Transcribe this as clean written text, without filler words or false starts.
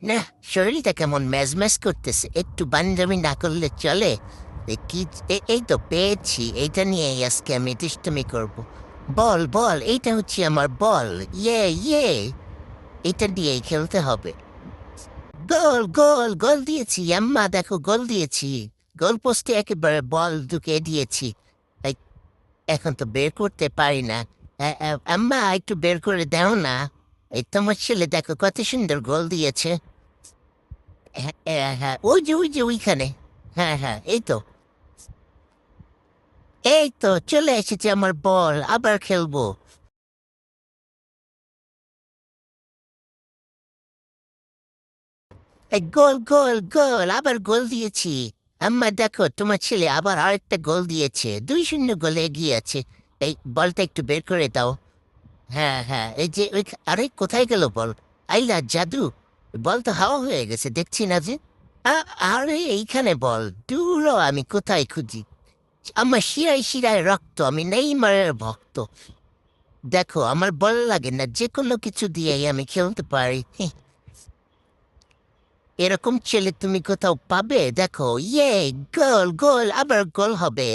না, শরীরটা কেমন ম্যাজম্যাজ করতেছে, একটু বান্ডামি না করলে চলে? কি এই তো পেয়েছি, এইটা নিয়ে আজকে আমি দুষ্টুমি করব। বল বল, এইটা হচ্ছে আমার বল। ইয়ে ইয়ে, এটা দিয়েই খেলতে হবে। গোল গোল গোল দিয়েছি আম্মা, দেখো গোল দিয়েছি। গোল পোস্টে একেবারে বল ঢুকিয়ে দিয়েছি। এই, এখন তো বের করতে পারি না। আম্মা একটু বের করে দাও না। এই তোমার ছেলে দেখো কত সুন্দর গোল দিয়েছে। হ্যাঁ, হ্যাঁ, হ্যাঁ, ওই যে ওইখানে। হ্যাঁ হ্যাঁ, এই তো চলে এসেছে আমার বল, আবার খেলবো। এই গোল গোল গোল, আবার গোল দিয়েছি। আম্মা দেখো তোমার ছেলে আবার আরেকটা গোল দিয়েছে, 2-0 গোলে এগিয়ে আছে। এই বলটা একটু বের করে দাও। হ্যাঁ হ্যাঁ, এই যে ওই, আরে কোথায় গেল বল? আইলা জাদু, বল তো হাওয়া হয়ে গেছে দেখছি না যে। আরে এইখানে বল, দূর আমি কোথায় খুঁজি। আমার শিরায় শিরায় রক্ত, আমি নেইমারের ভক্ত। দেখো আমার বল লাগে না, যে কোনো কিছু দিয়েই আমি খেলতে পারি। এরকম ছেলে তুমি কোথাও পাবে? দেখো, ইয়ে, গোল গোল, আবার গোল হবে।